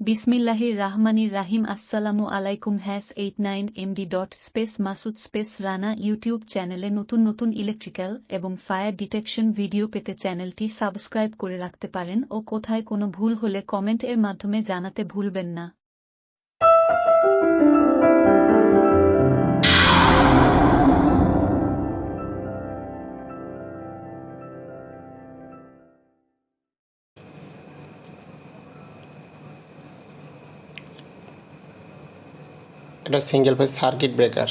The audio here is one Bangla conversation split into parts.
বিসমিল্লাহির রাহমানির রাহিম। আসসালামু আলাইকুম। 89md. মাসুদ রানা ইউটিউব চ্যানেলে নতুন ইলেকট্রিক্যাল এবং ফায়ার ডিটেকশন ভিডিও পেতে চ্যানেলটি সাবস্ক্রাইব করে রাখতে পারেন ও কোথায় কোনো ভুল হলে কমেন্ট এর মাধ্যমে জানাতে ভুলবেন না। এটা সিঙ্গেল ফেজ সার্কিট ব্রেকার।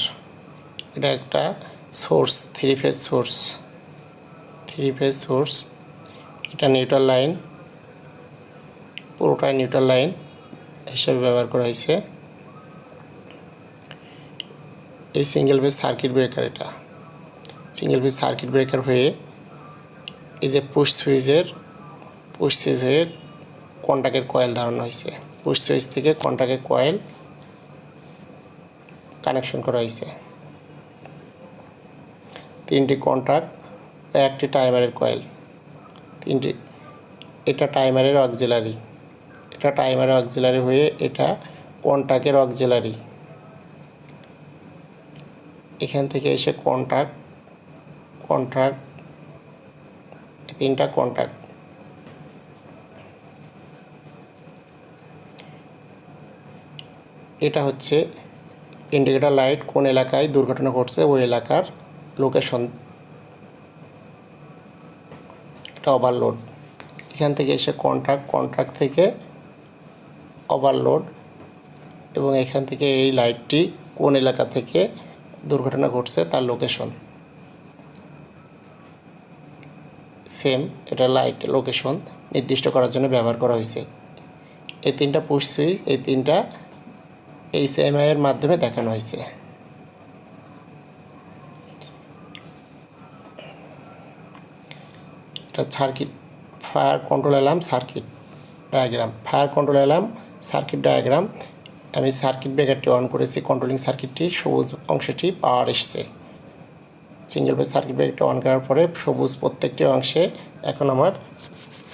এটা একটা সোর্স, থ্রি ফেজ সোর্স। এটা নিউট্রাল লাইন, পুরোটাই নিউট্রাল লাইন হিসেবে ব্যবহার করা হয়েছে। এই সিঙ্গেল ফেজ সার্কিট ব্রেকার, এটা সিঙ্গেল ফেজ সার্কিট ব্রেকার হয়ে এই যে পুশ সুইচ হয়ে কন্টাক্টের কয়েল ধারণ হয়েছে। পুশ সুইচ থেকে কন্টাক্টের কয়েল কানেকশন করা হয়েছে। তিনটি কন্টাক্ট, একটি টাইমারের কয়েল, তিনটি। এটা টাইমারের অক্সিলারি, হয়ে এটা কন্টাক্টের অক্সিলারি। এখান থেকে এসে কন্টাক্ট, তিনটা কন্টাক্ট। এটা হচ্ছে ইন্ডিকেটর লাইট, কোন এলাকায় দুর্ঘটনা ঘটছে ওই এলাকার লোকেশন। এটা ওভারলোড, এখান থেকে এসে কন্ট্রাক্ট থেকে ওভারলোড, এবং এখান থেকে এই লাইটটি কোন এলাকা থেকে দুর্ঘটনা ঘটছে তার লোকেশন। সেম, এটা লাইট লোকেশন নির্দিষ্ট করার জন্য ব্যবহার করা হয়েছে। এই তিনটা পুশ সুইচ, এই তিনটা HMI এর মাধ্যমে দেখানো হয়েছে। এটা circuit fire control alarm circuit diagram. আমি সার্কিট ব্রেকারটি অন করেছি, কন্ট্রোলিং সার্কিটটি, সবুজ অংশটি পাওয়ার এসছে। সিঙ্গেল ফেজ সার্কিট ব্রেকারটি অন করার পরে সবুজ প্রত্যেকটি অংশে এখন আমার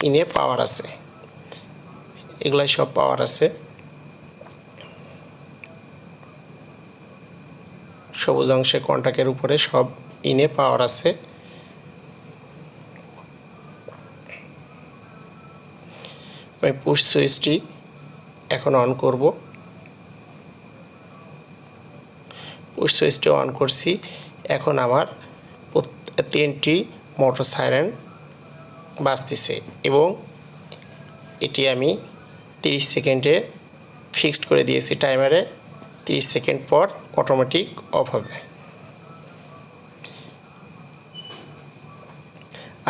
ইনে পাওয়ার আছে, এগুলাই সব পাওয়ার আছে। সবুজ অংশে কন্টাক্টের উপরে সব ইনে পাওয়ার আছে। আমি পুশ সুইচটি এখন অন করব। পুশ সুইচটি অন করছি। এখন আমার তিনটি মোটর সাইরেন বাজতেছে এবং এটি আমি 30 সেকেন্ডে ফিক্সড করে দিয়েছি টাইমারে। 30 সেকেন্ড পর অটোমেটিক অফ হবে।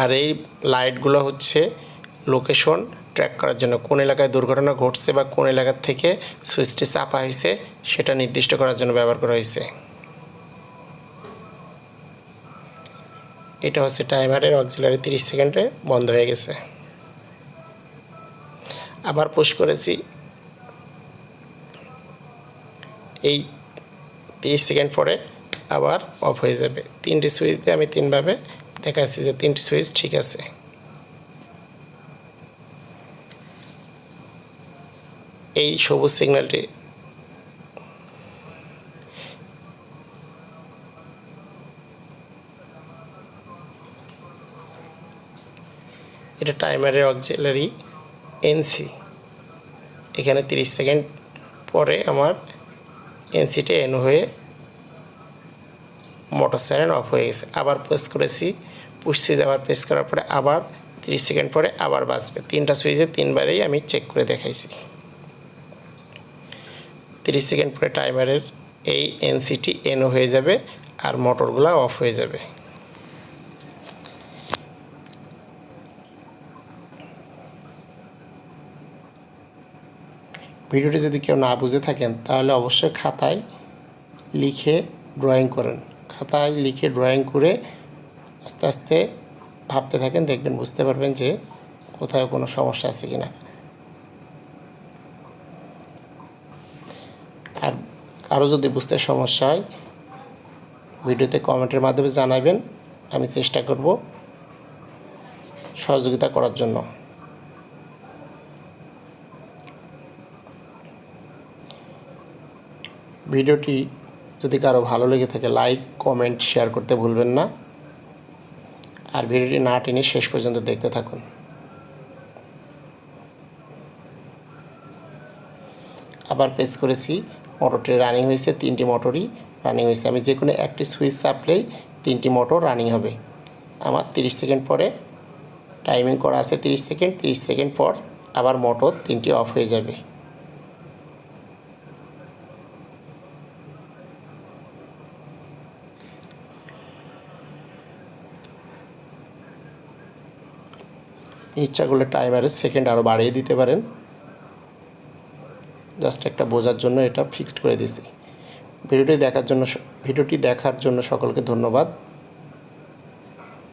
আর এই লাইটগুলো হচ্ছে লোকেশন ট্র্যাক করার জন্য, কোন এলাকায় দুর্ঘটনা ঘটছে বা কোন এলাকা থেকে সুইচটি চাপা হয়েছে সেটা নির্দিষ্ট করার জন্য ব্যবহার করা হয়েছে। এটা হচ্ছে টাইমারের অক্সিলারি, 30 সেকেন্ডে বন্ধ হয়ে গেছে। আবার পুশ করেছি, এই 30 সেকেন্ড পরে আবার অফ হয়ে যাবে। তিনটি সুইচ দিয়ে আমি তিনভাবে দেখাচ্ছি যে তিনটি সুইচ ঠিক আছে। এই সবুজ সিগন্যালটি এটা টাইমারের অক্সিলারি এনসি। এখানে 30 সেকেন্ড পরে আমার এনসিটা এন হয়ে মোটর সাইরেন অফ হয়ে গেছে। আবার প্রেস করেছি, পুশ সুইচ আবার প্রেস করার পরে আবার 30 সেকেন্ড পরে আবার বাজবে। তিনটা সুইচে তিনবারেই আমি চেক করে দেখাইছি। 30 সেকেন্ড পরে টাইমারের এই এনসিটি এন হয়ে যাবে আর মোটরগুলো অফ হয়ে যাবে। ভিডিওটি যদি কেউ না বুঝে থাকেন তাহলে অবশ্যই খাতায় লিখে ড্রয়িং করেন। খাতায় লিখে ড্রয়িং করে আস্তে আস্তে ভাবতে থাকেন, দেখবেন বুঝতে পারবেন যে কোথাও কোনো সমস্যা আছে কিনা। আর কারো যদি বুঝতে সমস্যা হয় ভিডিওতে কমেন্টের মাধ্যমে জানাবেন, আমি চেষ্টা করব সহযোগিতা করার জন্য। ভিডিওটি যদি কারো ভালো লেগে থাকে লাইক কমেন্ট শেয়ার করতে ভুলবেন না। আর ভিডিওটি না টেনে শেষ পর্যন্ত দেখতে থাকুন। আবার প্রেস করেছি, মোটরটি রানিং হয়েছে, 3টি মোটরই রানিং হয়েছে। আমি যে কোনো একটি সুইচ চাপলেই 3টি মোটর রানিং হবে। আমার 30 সেকেন্ড পরে টাইমিং করা আছে 30 সেকেন্ড, 30 সেকেন্ড পর আবার মোটর 3টি অফ হয়ে যাবে। ইচ্ছা করলে টাইমারের সেকেন্ড আরও বাড়িয়ে দিতে পারেন। জাস্ট একটা বোঝার জন্য এটা ফিক্সড করে দিয়েছি। ভিডিওটি দেখার জন্য সকলকে ধন্যবাদ।